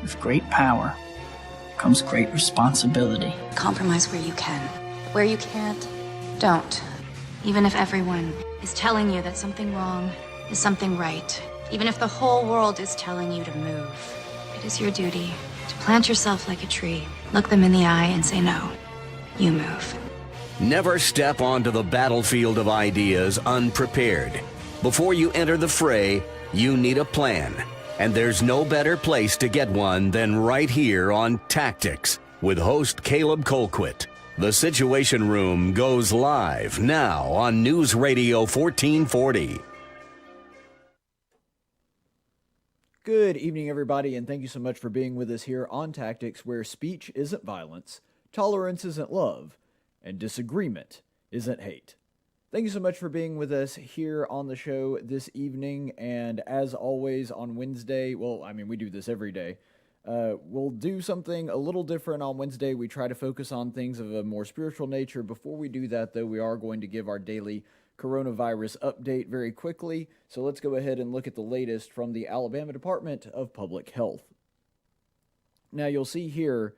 With great power comes great responsibility. Compromise where you can. Where you can't, don't. Even if everyone is telling you that something wrong is something right. Even if the whole world is telling you to move. It is your duty to plant yourself like a tree, look them in the eye and say no. You move. Never step onto the battlefield of ideas unprepared. Before you enter the fray, you need a plan. And there's no better place to get one than right here on Tactics with host Caleb Colquitt. The Situation Room goes live now on News Radio 1440. Good evening, everybody, and thank you so much for being with us here on Tactics, where speech isn't violence, tolerance isn't love, and disagreement isn't hate. Thank you so much for being with us here on the show this evening, and as always on Wednesday, we do this every day, we'll do something a little different on Wednesday. We try to focus on things of a more spiritual nature. Before we do that, though, we are going to give our daily coronavirus update very quickly, so let's go ahead and look at the latest from the Alabama Department of Public Health. Now, you'll see here,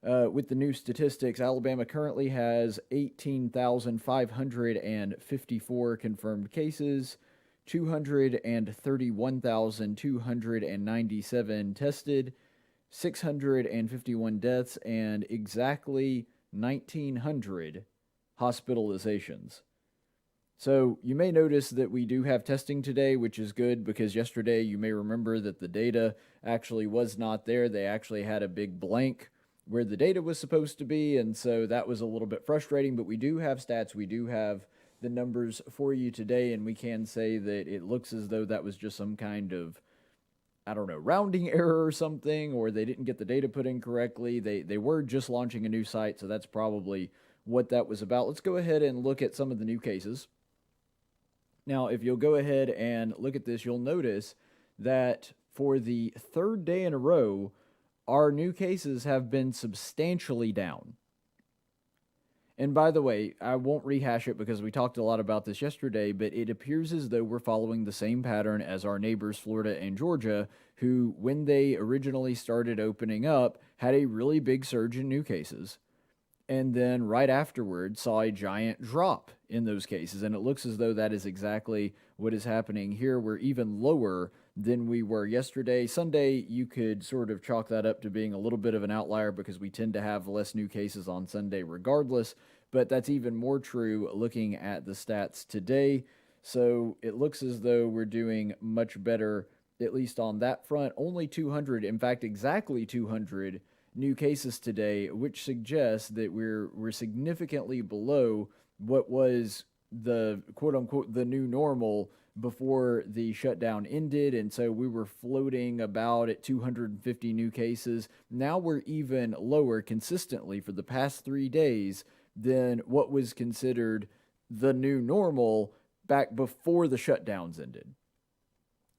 with the new statistics, Alabama currently has 18,554 confirmed cases, 231,297 tested, 651 deaths, and exactly 1,900 hospitalizations. So you may notice that we do have testing today, which is good because yesterday you may remember that the data actually was not there. They actually had a big blank where the data was supposed to be, and so that was a little bit frustrating, but we do have stats, we do have the numbers for you today, and we can say that it looks as though that was just some kind of, rounding error or something, or they didn't get the data put in correctly. They were just launching a new site, so that's probably what that was about. Let's go ahead and look at some of the new cases. Now, if you'll go ahead and look at this, you'll notice that for the third day in a row, our new cases have been substantially down. And by the way, I won't rehash it because we talked a lot about this yesterday, but it appears as though we're following the same pattern as our neighbors, Florida and Georgia, who, when they originally started opening up, had a really big surge in new cases. And then right afterward saw a giant drop in those cases. And it looks as though that is exactly what is happening here. We're even lower than we were yesterday. Sunday, you could sort of chalk that up to being a little bit of an outlier because we tend to have less new cases on Sunday regardless. But that's even more true looking at the stats today. So it looks as though we're doing much better, at least on that front. Only 200, in fact, exactly 200 new cases today, which suggests that we're significantly below what was the quote-unquote the new normal before the shutdown ended, and so we were floating about at 250 new cases. Now we're even lower consistently for the past 3 days than what was considered the new normal back before the shutdowns ended.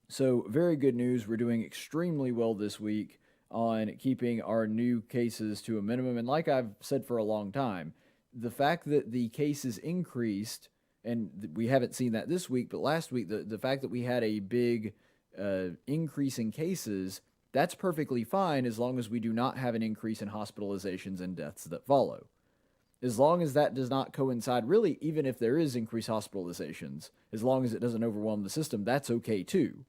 So very good news. We're doing extremely well this week on keeping our new cases to a minimum. And like I've said for a long time, the fact that the cases increased, and we haven't seen that this week, but last week, the fact that we had a big increase in cases, that's perfectly fine as long as we do not have an increase in hospitalizations and deaths that follow. As long as that does not coincide, really, even if there is increased hospitalizations, as long as it doesn't overwhelm the system, that's okay too.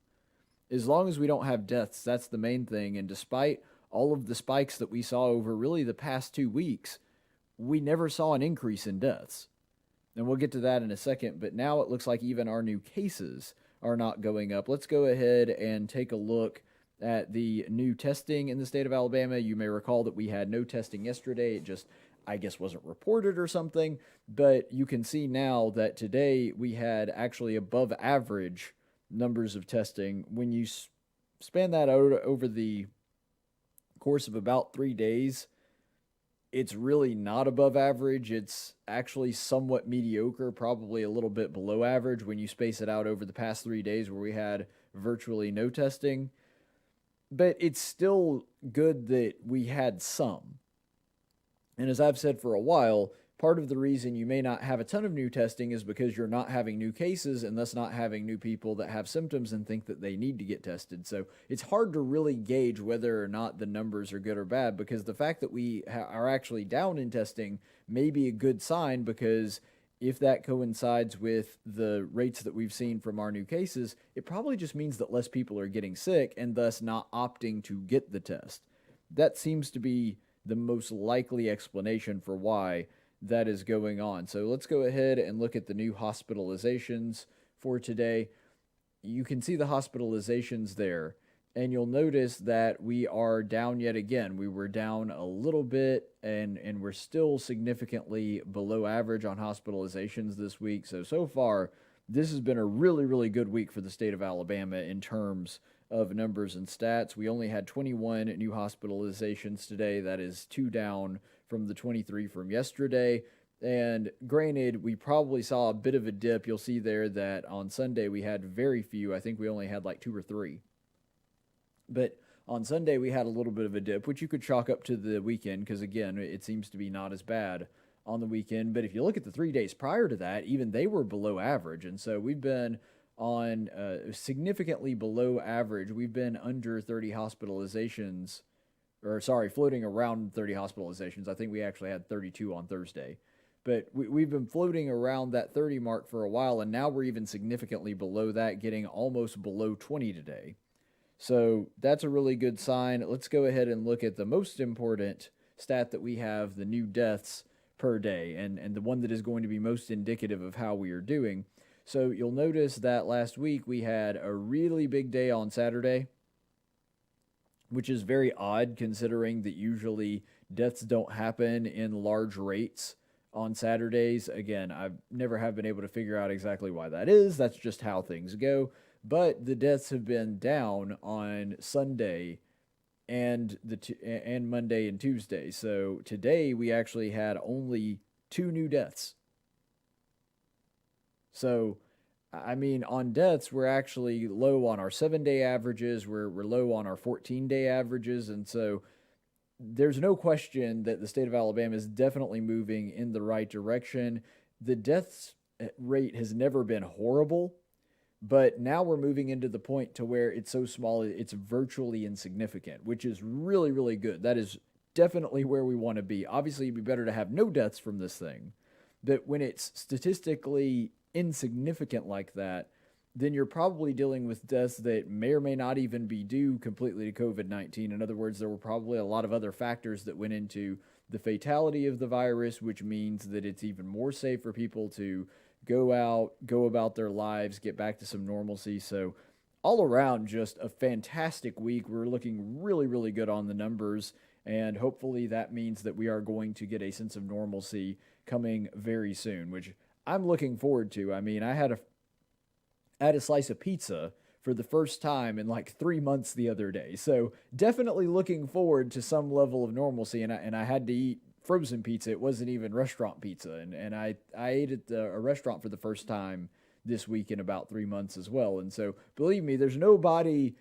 As long as we don't have deaths, that's the main thing. And despite all of the spikes that we saw over really the past 2 weeks, we never saw an increase in deaths. And we'll get to that in a second, but now it looks like even our new cases are not going up. Let's go ahead and take a look at the new testing in the state of Alabama. You may recall that we had no testing yesterday. It just, I guess, wasn't reported or something. But you can see now that today we had actually above average numbers of testing. When you span that out over the course of about 3 days, it's really not above average. It's actually somewhat mediocre, probably a little bit below average when you space it out over the past 3 days where we had virtually no testing. But it's still good that we had some. And as I've said for a while, part of the reason you may not have a ton of new testing is because you're not having new cases and thus not having new people that have symptoms and think that they need to get tested. So it's hard to really gauge whether or not the numbers are good or bad, because the fact that we are actually down in testing may be a good sign, because if that coincides with the rates that we've seen from our new cases, it probably just means that less people are getting sick and thus not opting to get the test. That seems to be the most likely explanation for why that is going on. So let's go ahead and look at the new hospitalizations for today. You can see the hospitalizations there, and you'll notice that we are down yet again. We were down a little bit, and we're still significantly below average on hospitalizations this week. So far, this has been a really, really good week for the state of Alabama in terms of numbers and stats. We only had 21 new hospitalizations today. That is 2 down from the 23 from yesterday. And granted, we probably saw a bit of a dip. You'll see there that on Sunday we had very few. I think we only had like 2 or 3. But on Sunday we had a little bit of a dip, which you could chalk up to the weekend, because again, it seems to be not as bad on the weekend. But if you look at the 3 days prior to that, even they were below average. And so we've been on significantly below average. We've been under 30 hospitalizations, floating around 30 hospitalizations. I think we actually had 32 on Thursday. But we've been floating around that 30 mark for a while, and now we're even significantly below that, getting almost below 20 today. So that's a really good sign. Let's go ahead and look at the most important stat that we have, the new deaths per day, and the one that is going to be most indicative of how we are doing. So you'll notice that last week we had a really big day on Saturday, which is very odd considering that usually deaths don't happen in large rates on Saturdays. Again, I never have been able to figure out exactly why that is. That's just how things go. But the deaths have been down on Sunday and Monday and Tuesday. So today we actually had only 2 new deaths. So, I mean, on deaths, we're actually low on our 7-day averages. We're low on our 14-day averages. And so there's no question that the state of Alabama is definitely moving in the right direction. The deaths rate has never been horrible, but now we're moving into the point to where it's so small, it's virtually insignificant, which is really, really good. That is definitely where we want to be. Obviously, it'd be better to have no deaths from this thing. But when it's statistically insignificant like that, then you're probably dealing with deaths that may or may not even be due completely to COVID-19. In other words, there were probably a lot of other factors that went into the fatality of the virus, which means that it's even more safe for people to go out, go about their lives, get back to some normalcy. So all around, just a fantastic week. We're looking really, really good on the numbers, and hopefully that means that we are going to get a sense of normalcy coming very soon, which I'm looking forward to. I mean, I had a slice of pizza for the first time in like 3 months the other day. So definitely looking forward to some level of normalcy. And I had to eat frozen pizza. It wasn't even restaurant pizza. And I ate at a restaurant for the first time this week in about 3 months as well. And so believe me, there's nobody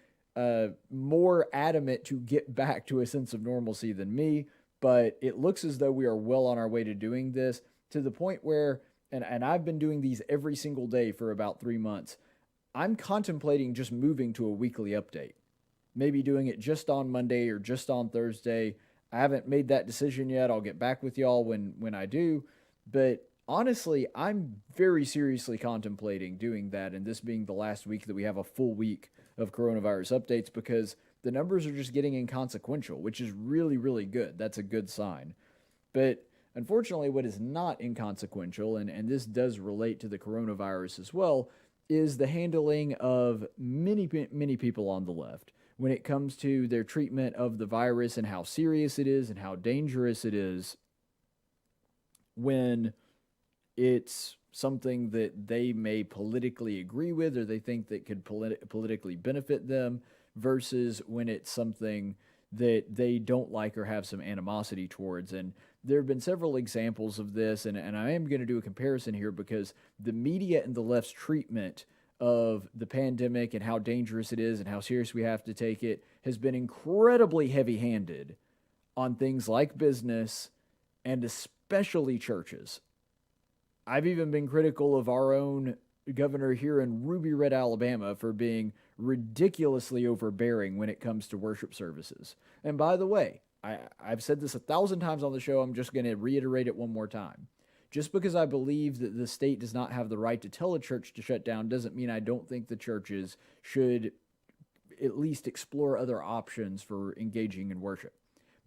more adamant to get back to a sense of normalcy than me. But it looks as though we are well on our way to doing this, to the point where, and I've been doing these every single day for about 3 months, I'm contemplating just moving to a weekly update. Maybe doing it just on Monday or just on Thursday. I haven't made that decision yet. I'll get back with y'all when I do. But honestly, I'm very seriously contemplating doing that, and this being the last week that we have a full week of coronavirus updates, because the numbers are just getting inconsequential, which is really, really good. That's a good sign. But unfortunately, what is not inconsequential, and this does relate to the coronavirus as well, is the handling of many people on the left when it comes to their treatment of the virus and how serious it is and how dangerous it is when it's something that they may politically agree with or they think that could politically benefit them, versus when it's something that they don't like or have some animosity towards. And there have been several examples of this, and I am going to do a comparison here, because the media and the left's treatment of the pandemic and how dangerous it is and how serious we have to take it has been incredibly heavy-handed on things like business, and especially churches. I've even been critical of our own governor here in Ruby Red, Alabama, for being ridiculously overbearing when it comes to worship services. And by the way, I've said this 1,000 times on the show. I'm just going to reiterate it one more time. Just because I believe that the state does not have the right to tell a church to shut down doesn't mean I don't think the churches should at least explore other options for engaging in worship.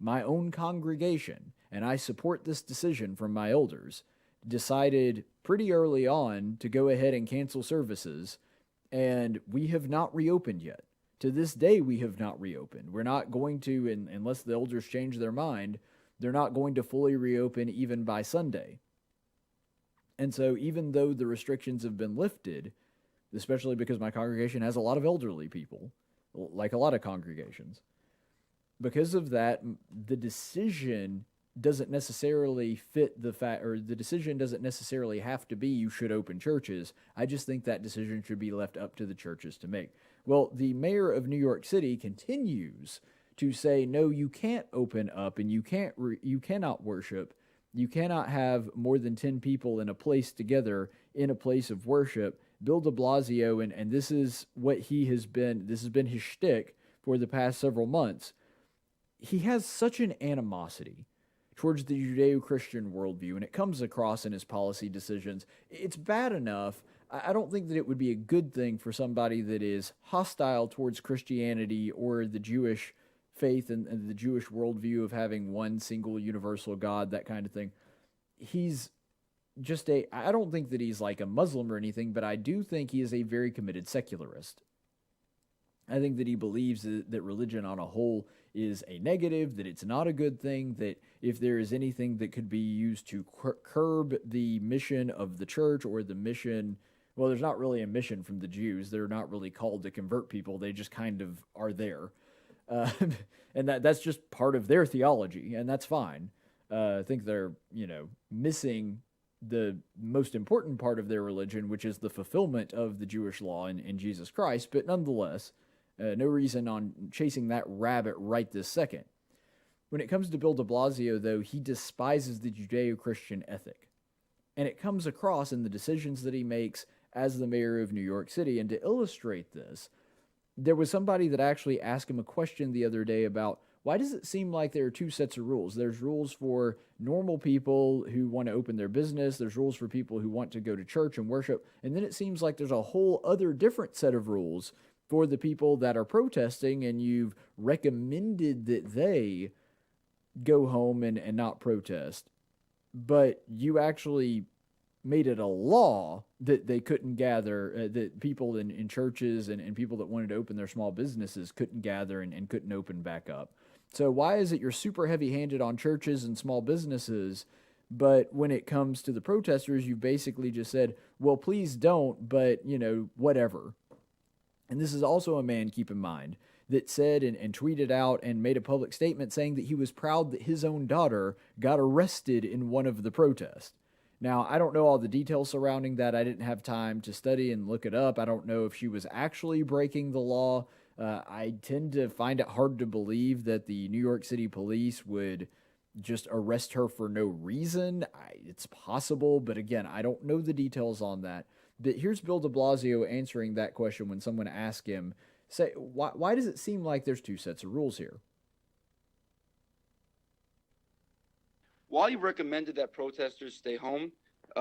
My own congregation, and I support this decision from my elders, decided pretty early on to go ahead and cancel services, and we have not reopened yet. To this day, we have not reopened. We're not going to, unless the elders change their mind, they're not going to fully reopen even by Sunday. And so even though the restrictions have been lifted, especially because my congregation has a lot of elderly people, like a lot of congregations, because of that, the decision doesn't necessarily fit the fact, or the decision doesn't necessarily have to be you should open churches. I just think that decision should be left up to the churches to make. Well, the mayor of New York City continues to say, no, you can't open up and you cannot worship. You cannot have more than 10 people in a place together in a place of worship. Bill DeBlasio, and this is what this has been his shtick for the past several months. He has such an animosity towards the Judeo-Christian worldview, and it comes across in his policy decisions. It's bad enough. I don't think that it would be a good thing for somebody that is hostile towards Christianity or the Jewish faith and the Jewish worldview of having one single universal God, that kind of thing. He's just I don't think that he's like a Muslim or anything, but I do think he is a very committed secularist. I think that he believes that religion on a whole is a negative, that it's not a good thing, that if there is anything that could be used to curb the mission of the church or the mission, well, there's not really a mission from the Jews. They're not really called to convert people. They just kind of are there. And that's just part of their theology, and that's fine. I think they're, missing the most important part of their religion, which is the fulfillment of the Jewish law in Jesus Christ, but nonetheless, no reason on chasing that rabbit right this second. When it comes to Bill DeBlasio, though, he despises the Judeo-Christian ethic. And it comes across in the decisions that he makes as the mayor of New York City. And to illustrate this, there was somebody that actually asked him a question the other day about, why does it seem like there are two sets of rules? There's rules for normal people who want to open their business. There's rules for people who want to go to church and worship. And then it seems like there's a whole other different set of rules for the people that are protesting, and you've recommended that they go home and not protest. But you actually made it a law that they couldn't gather, that people in churches and people that wanted to open their small businesses couldn't gather and couldn't open back up. So why is it you're super heavy-handed on churches and small businesses, but when it comes to the protesters, you basically just said, well, please don't, but, whatever. And this is also a man, keep in mind, that said and tweeted out and made a public statement saying that he was proud that his own daughter got arrested in one of the protests. Now, I don't know all the details surrounding that. I didn't have time to study and look it up. I don't know if she was actually breaking the law. I tend to find it hard to believe that the New York City police would just arrest her for no reason. It's possible, but again, I don't know the details on that. But here's Bill DeBlasio answering that question when someone asked him, say, why does it seem like there's two sets of rules here? While you recommended that protesters stay home,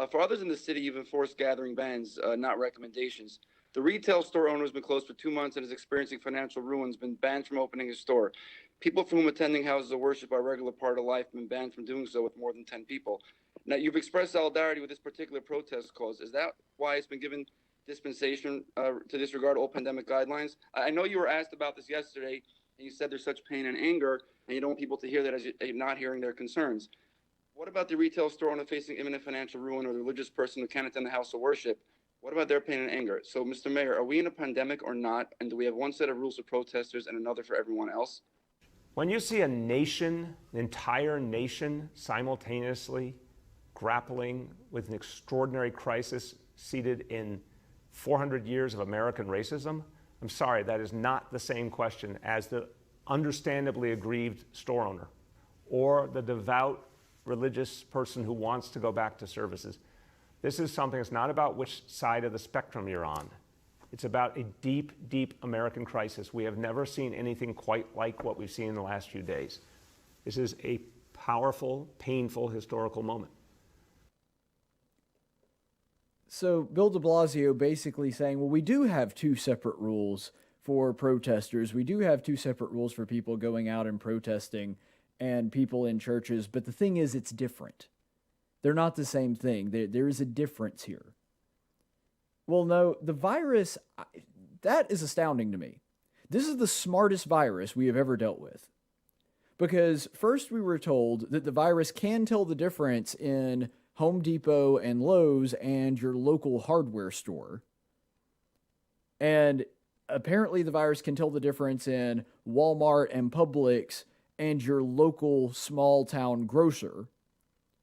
for others in the city, you've enforced gathering bans, not recommendations. The retail store owner has been closed for 2 months and is experiencing financial ruin, been banned from opening his store. People from whom attending houses of worship are a regular part of life have been banned from doing so with more than 10 people. Now, you've expressed solidarity with this particular protest cause. Is that why it's been given dispensation to disregard all pandemic guidelines? I know you were asked about this yesterday, and you said there's such pain and anger, and you don't want people to hear that as you're not hearing their concerns. What about the retail store owner facing imminent financial ruin or the religious person who can't attend the house of worship? What about their pain and anger? So, Mr. Mayor, are we in a pandemic or not? And do we have one set of rules for protesters and another for everyone else? When you see a nation, an entire nation, simultaneously grappling with an extraordinary crisis seated in 400 years of American racism, I'm sorry, that is not the same question as the understandably aggrieved store owner or the devout religious person who wants to go back to services. This is something that's not about which side of the spectrum you're on. It's about a deep, deep American crisis. We have never seen anything quite like what we've seen in the last few days. This is a powerful, painful, historical moment. So Bill de Blasio basically saying, well, we do have two separate rules for protesters. We do have two separate rules for people going out and protesting and people in churches. But the thing is, it's different. They're not the same thing. There is a difference here. Well, no, the virus, that is astounding to me. This is the smartest virus we have ever dealt with. Because first we were told that the virus can tell the difference in Home Depot and Lowe's and your local hardware store. And apparently the virus can tell the difference in Walmart and Publix and your local small town grocer,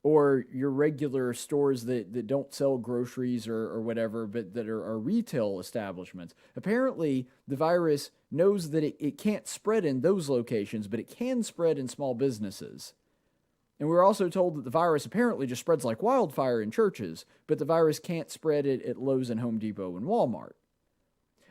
or your regular stores that don't sell groceries or whatever, but that are retail establishments. Apparently, the virus knows that it can't spread in those locations, but it can spread in small businesses. And we were also told that the virus apparently just spreads like wildfire in churches, but the virus can't spread it at Lowe's and Home Depot and Walmart.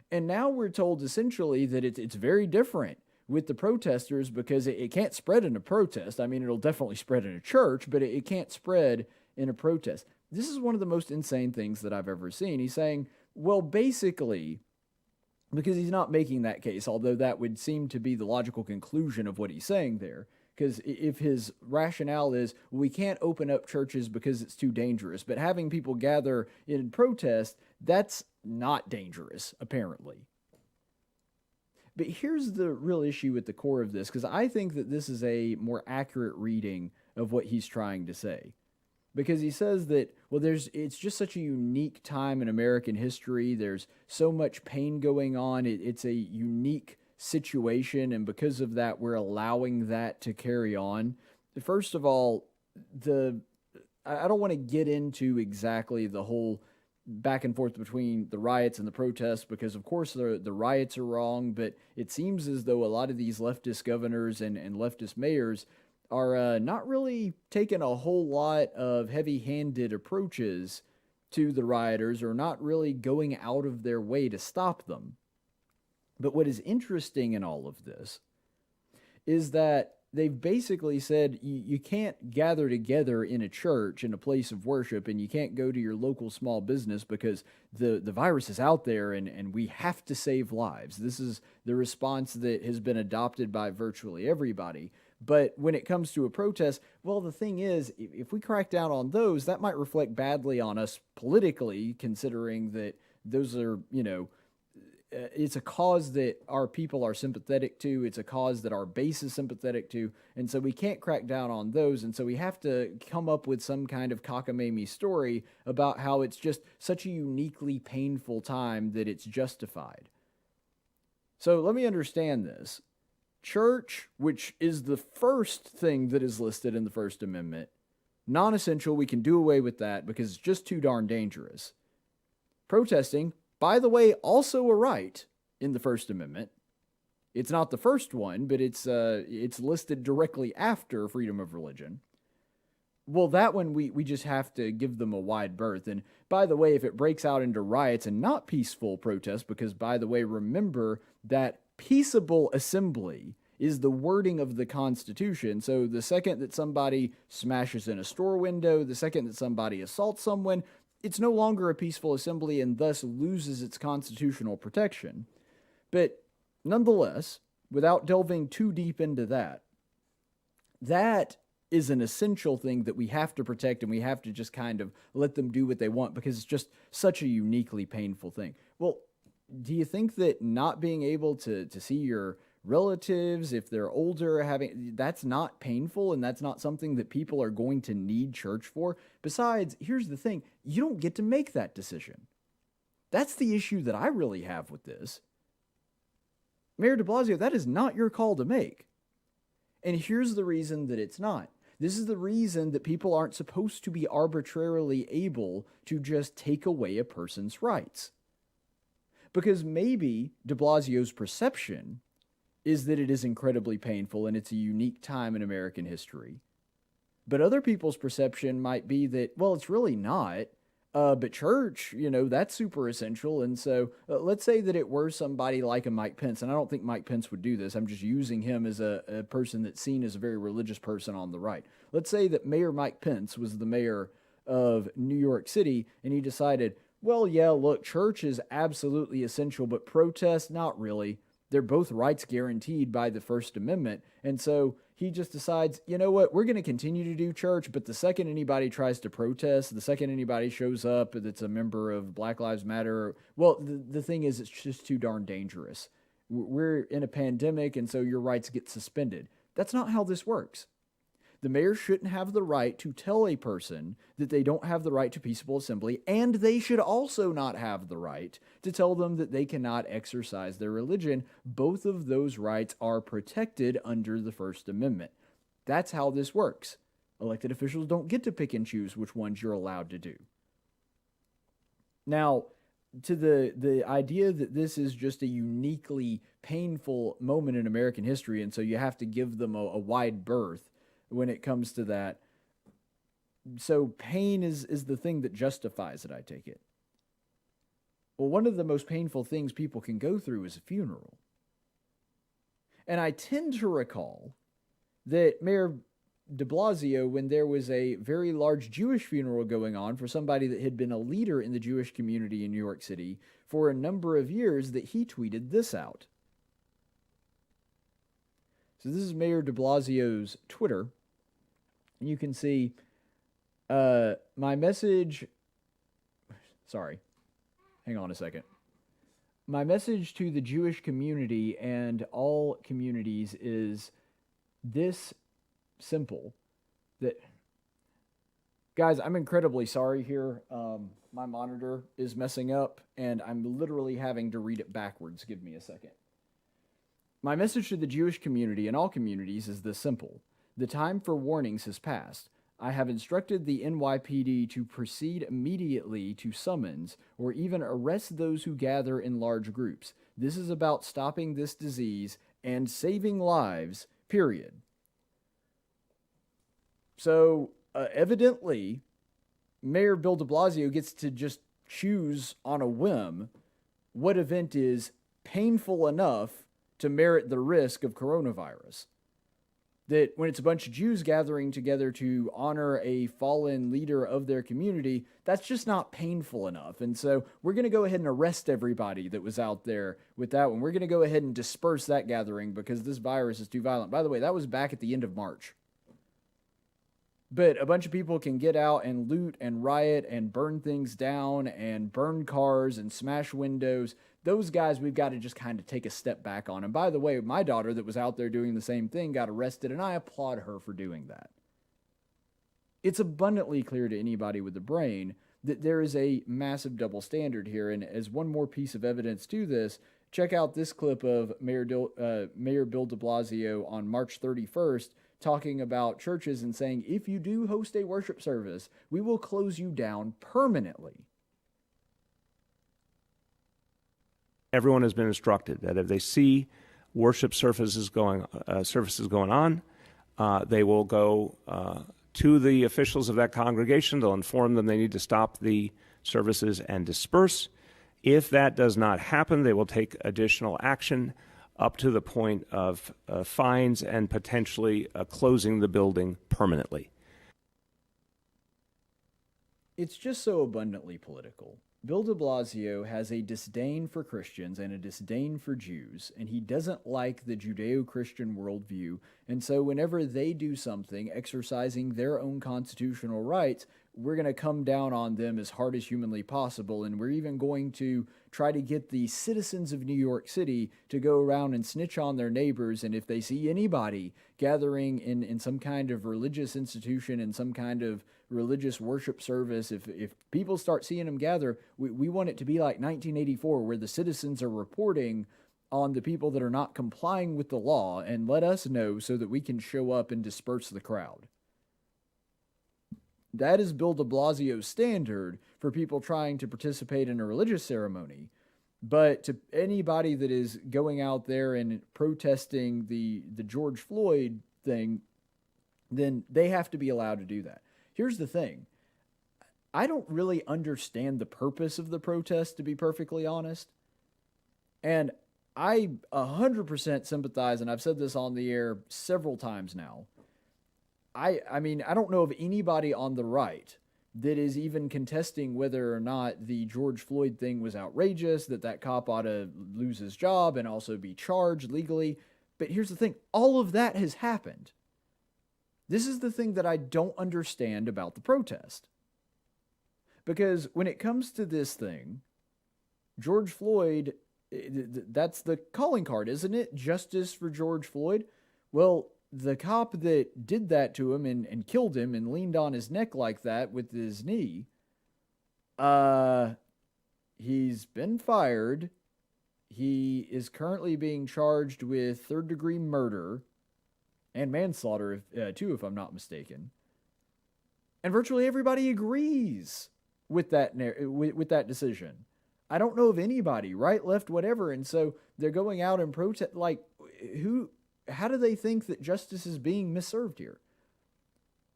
And now we're told essentially that it's very different with the protesters because it can't spread in a protest. I mean, it'll definitely spread in a church, but it can't spread in a protest. This is one of the most insane things that I've ever seen. He's saying, well, basically, because he's not making that case, although that would seem to be the logical conclusion of what he's saying there. Because if his rationale is, we can't open up churches because it's too dangerous, but having people gather in protest, that's not dangerous, apparently. But here's the real issue at the core of this, because I think that this is a more accurate reading of what he's trying to say. Because he says that, well, it's just such a unique time in American history. There's so much pain going on. It's a unique situation, and because of that, we're allowing that to carry on. First of all, I don't want to get into exactly the whole back and forth between the riots and the protests, because of course the riots are wrong, but it seems as though a lot of these leftist governors and leftist mayors are not really taking a whole lot of heavy-handed approaches to the rioters, or not really going out of their way to stop them. But what is interesting in all of this is that they've basically said you can't gather together in a church, in a place of worship, and you can't go to your local small business because the virus is out there and we have to save lives. This is the response that has been adopted by virtually everybody. But when it comes to a protest, well, the thing is, if we crack down on those, that might reflect badly on us politically, considering that those are, it's a cause that our people are sympathetic to. It's a cause that our base is sympathetic to. And so we can't crack down on those. And so we have to come up with some kind of cockamamie story about how it's just such a uniquely painful time that it's justified. So let me understand this. Church, which is the first thing that is listed in the First Amendment, non-essential, we can do away with that because it's just too darn dangerous. Protesting, by the way, also a right in the First Amendment. It's not the first one, but it's listed directly after freedom of religion. Well, that one we just have to give them a wide berth. And by the way, if it breaks out into riots and not peaceful protests, because by the way, remember that peaceable assembly is the wording of the Constitution. So the second that somebody smashes in a store window, the second that somebody assaults someone, it's no longer a peaceful assembly and thus loses its constitutional protection. But nonetheless, without delving too deep into that, that is an essential thing that we have to protect, and we have to just kind of let them do what they want because it's just such a uniquely painful thing. Well, do you think that not being able to see your relatives, if they're older, that's not painful, and that's not something that people are going to need church for? Besides, here's the thing, you don't get to make that decision. That's the issue that I really have with this. Mayor de Blasio, that is not your call to make. And here's the reason that it's not. This is the reason that people aren't supposed to be arbitrarily able to just take away a person's rights. Because maybe de Blasio's perception is that it is incredibly painful and it's a unique time in American history. But other people's perception might be that, well, it's really not. But church, that's super essential. And so let's say that it were somebody like a Mike Pence, and I don't think Mike Pence would do this. I'm just using him as a person that's seen as a very religious person on the right. Let's say that Mayor Mike Pence was the mayor of New York City, and he decided, well, yeah, look, church is absolutely essential, but protest, not really. They're both rights guaranteed by the First Amendment. And so he just decides, you know what, we're going to continue to do church, but the second anybody tries to protest, the second anybody shows up that's a member of Black Lives Matter, well, the thing is, it's just too darn dangerous. We're in a pandemic, and so your rights get suspended. That's not how this works. The mayor shouldn't have the right to tell a person that they don't have the right to peaceable assembly, and they should also not have the right to tell them that they cannot exercise their religion. Both of those rights are protected under the First Amendment. That's how this works. Elected officials don't get to pick and choose which ones you're allowed to do. Now, to the idea that this is just a uniquely painful moment in American history, and so you have to give them a wide berth when it comes to that. So pain is the thing that justifies it, I take it. Well, one of the most painful things people can go through is a funeral. And I tend to recall that Mayor DeBlasio, when there was a very large Jewish funeral going on for somebody that had been a leader in the Jewish community in New York City for a number of years, that he tweeted this out. So this is Mayor DeBlasio's Twitter. And you can see my message. Sorry. Hang on a second. My message to the Jewish community and all communities is this simple. That, guys, I'm incredibly sorry here. My monitor is messing up, and I'm literally having to read it backwards. Give me a second. My message to the Jewish community and all communities is this simple. The time for warnings has passed. I have instructed the NYPD to proceed immediately to summons or even arrest those who gather in large groups. This is about stopping this disease and saving lives, period. So, evidently, Mayor Bill de Blasio gets to just choose on a whim what event is painful enough to merit the risk of coronavirus. That when it's a bunch of Jews gathering together to honor a fallen leader of their community, that's just not painful enough. And so we're going to go ahead and arrest everybody that was out there with that one. We're going to go ahead and disperse that gathering because this virus is too violent. By the way, that was back at the end of March. But a bunch of people can get out and loot and riot and burn things down and burn cars and smash windows. Those guys, we've got to just kind of take a step back on. And by the way, my daughter that was out there doing the same thing got arrested, and I applaud her for doing that. It's abundantly clear to anybody with a brain that there is a massive double standard here. And as one more piece of evidence to this, check out this clip of Mayor Bill de Blasio on March 31st talking about churches and saying, if you do host a worship service, we will close you down permanently. Everyone has been instructed that if they see worship services going on, they will go to the officials of that congregation. They'll inform them they need to stop the services and disperse. If that does not happen, they will take additional action up to the point of fines and potentially closing the building permanently. It's just so abundantly political. Bill de Blasio has a disdain for Christians and a disdain for Jews, and he doesn't like the Judeo-Christian worldview, and so whenever they do something exercising their own constitutional rights, we're going to come down on them as hard as humanly possible, and we're even going to try to get the citizens of New York City to go around and snitch on their neighbors, and if they see anybody gathering in some kind of religious institution, in some kind of religious worship service, if people start seeing them gather, we want it to be like 1984, where the citizens are reporting on the people that are not complying with the law and let us know so that we can show up and disperse the crowd. That is Bill de Blasio's standard for people trying to participate in a religious ceremony. But to anybody that is going out there and protesting the George Floyd thing, then they have to be allowed to do that. Here's the thing. I don't really understand the purpose of the protest, to be perfectly honest. And I 100% sympathize, and I've said this on the air several times now. I mean, I don't know of anybody on the right that is even contesting whether or not the George Floyd thing was outrageous, that cop ought to lose his job and also be charged legally. But here's the thing. All of that has happened. This is the thing that I don't understand about the protest. Because when it comes to this thing, George Floyd, that's the calling card, isn't it? Justice for George Floyd. Well, the cop that did that to him and killed him and leaned on his neck like that with his knee, he's been fired. He is currently being charged with third-degree murder and manslaughter, too, if I'm not mistaken. And virtually everybody agrees with that decision. I don't know of anybody, right, left, whatever, and so they're going out and protest. Like, how do they think that justice is being misserved here?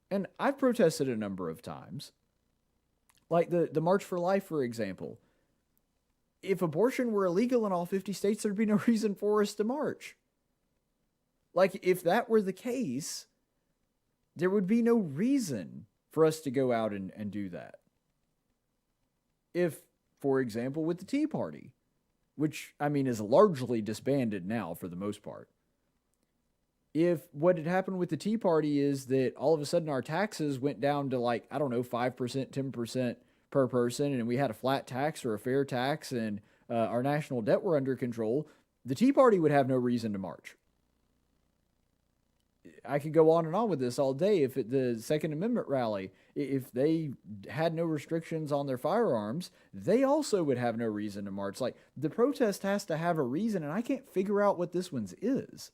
And I've protested a number of times. Like the March for Life, for example. If abortion were illegal in all 50 states, there'd be no reason for us to march. Like, if that were the case, there would be no reason for us to go out and do that. If, for example, with the Tea Party, which, I mean, is largely disbanded now for the most part. If what had happened with the Tea Party is that all of a sudden our taxes went down to 5%, 10% per person, and we had a flat tax or a fair tax, and our national debt were under control, the Tea Party would have no reason to march. I could go on and on with this all day. If at the Second Amendment rally, if they had no restrictions on their firearms, they also would have no reason to march. Like, the protest has to have a reason, and I can't figure out what this one's is.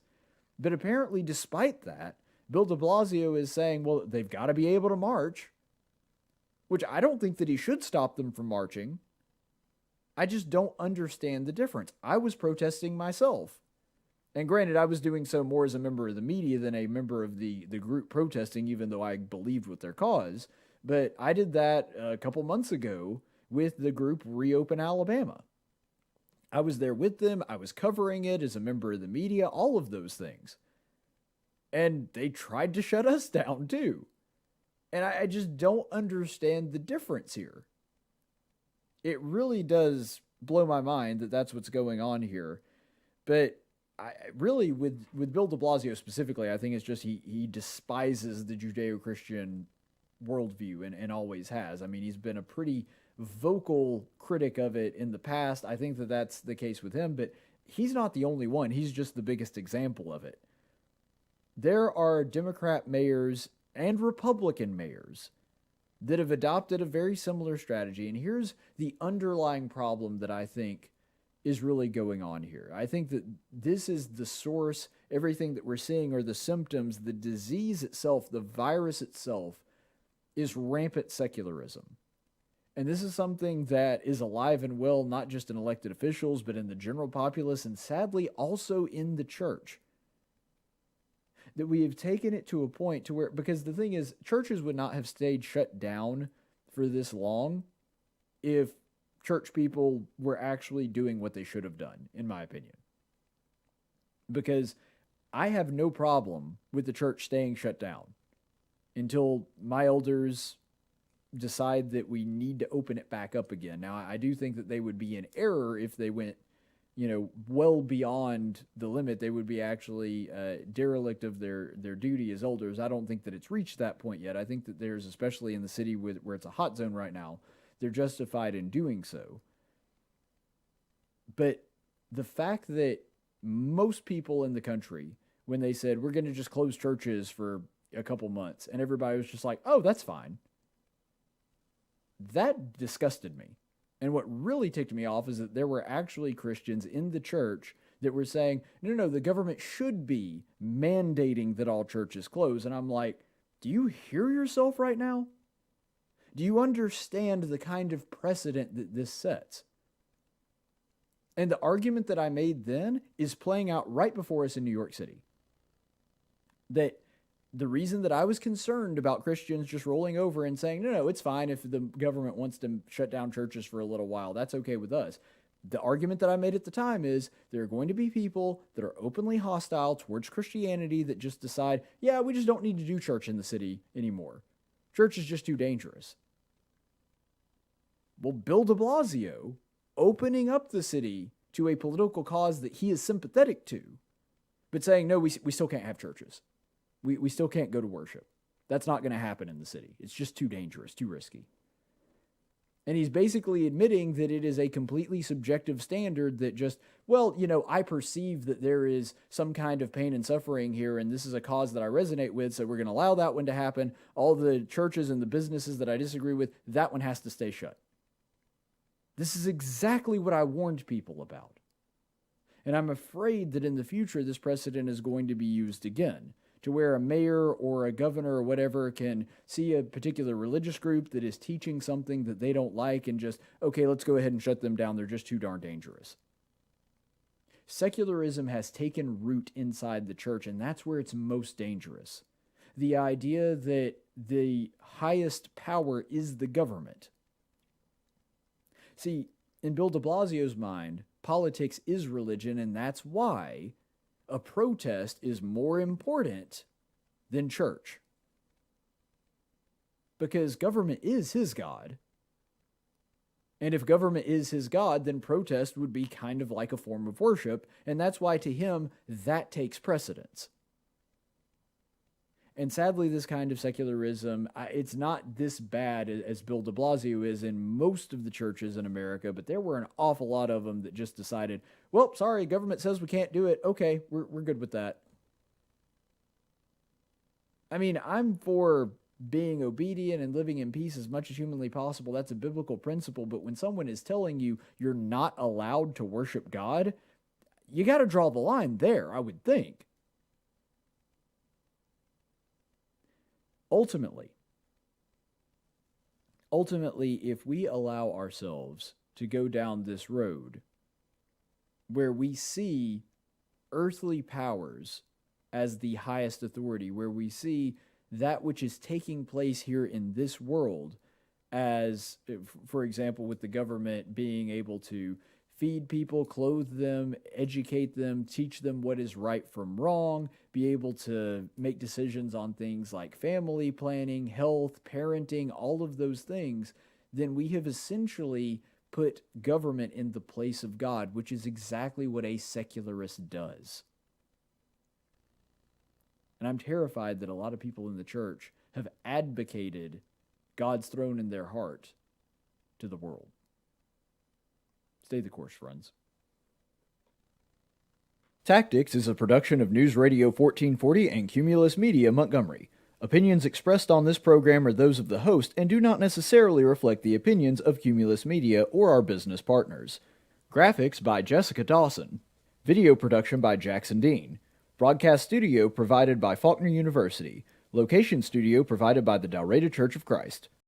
But apparently, despite that, Bill DeBlasio is saying, well, they've got to be able to march, which I don't think that he should stop them from marching. I just don't understand the difference. I was protesting myself. And granted, I was doing so more as a member of the media than a member of the group protesting, even though I believed with their cause. But I did that a couple months ago with the group Reopen Alabama. I was there with them. I was covering it as a member of the media, all of those things. And they tried to shut us down too. And I just don't understand the difference here. It really does blow my mind that that's what's going on here. But I really, with Bill DeBlasio specifically, I think it's just he despises the Judeo-Christian worldview and always has. I mean, he's been a pretty vocal critic of it in the past. I think that that's the case with him, but he's not the only one. He's just the biggest example of it. There are Democrat mayors and Republican mayors that have adopted a very similar strategy, and here's the underlying problem that I think is really going on here. I think that this is the source. Everything that we're seeing are the symptoms. The disease itself, the virus itself, is rampant secularism. And this is something that is alive and well, not just in elected officials, but in the general populace, and sadly also in the church. That we have taken it to a point to where, because the thing is, churches would not have stayed shut down for this long if church people were actually doing what they should have done, in my opinion. Because I have no problem with the church staying shut down until my elders decide that we need to open it back up again. Now, I do think that they would be in error if they went, well beyond the limit. They would be actually derelict of their duty as elders. I don't think that it's reached that point yet. I think that there's, especially in the city where it's a hot zone right now, they're justified in doing so. But the fact that most people in the country, when they said, we're going to just close churches for a couple months, and everybody was just like, oh, that's fine. That disgusted me. And what really ticked me off is that there were actually Christians in the church that were saying, no, the government should be mandating that all churches close. And I'm like, do you hear yourself right now? Do you understand the kind of precedent that this sets? And the argument that I made then is playing out right before us in New York City. That The reason that I was concerned about Christians just rolling over and saying, no, it's fine if the government wants to shut down churches for a little while. That's okay with us. The argument that I made at the time is there are going to be people that are openly hostile towards Christianity that just decide, yeah, we just don't need to do church in the city anymore. Church is just too dangerous. Well, Bill DeBlasio opening up the city to a political cause that he is sympathetic to, but saying, no, we still can't have churches. We still can't go to worship. That's not going to happen in the city. It's just too dangerous, too risky. And he's basically admitting that it is a completely subjective standard that just, well, I perceive that there is some kind of pain and suffering here, and this is a cause that I resonate with, so we're going to allow that one to happen. All the churches and the businesses that I disagree with, that one has to stay shut. This is exactly what I warned people about. And I'm afraid that in the future, this precedent is going to be used again, to where a mayor or a governor or whatever can see a particular religious group that is teaching something that they don't like and just, okay, let's go ahead and shut them down. They're just too darn dangerous. Secularism has taken root inside the church, and that's where it's most dangerous. The idea that the highest power is the government. See, in Bill de Blasio's mind, politics is religion, and that's why a protest is more important than church. Because government is his God. And if government is his God, then protest would be kind of like a form of worship, and that's why to him, that takes precedence. And sadly, this kind of secularism, it's not this bad as Bill de Blasio is in most of the churches in America, but there were an awful lot of them that just decided, well, sorry, government says we can't do it. Okay, we're good with that. I mean, I'm for being obedient and living in peace as much as humanly possible. That's a biblical principle. But when someone is telling you you're not allowed to worship God, you got to draw the line there, I would think. Ultimately, if we allow ourselves to go down this road where we see earthly powers as the highest authority, where we see that which is taking place here in this world as, for example, with the government being able to feed people, clothe them, educate them, teach them what is right from wrong, be able to make decisions on things like family planning, health, parenting, all of those things, then we have essentially put government in the place of God, which is exactly what a secularist does. And I'm terrified that a lot of people in the church have advocated God's throne in their heart to the world. Stay the course, friends. Tactics is a production of News Radio 1440 and Cumulus Media Montgomery. Opinions expressed on this program are those of the host and do not necessarily reflect the opinions of Cumulus Media or our business partners. Graphics by Jessica Dawson. Video production by Jackson Dean. Broadcast studio provided by Faulkner University. Location studio provided by the Dalreda Church of Christ.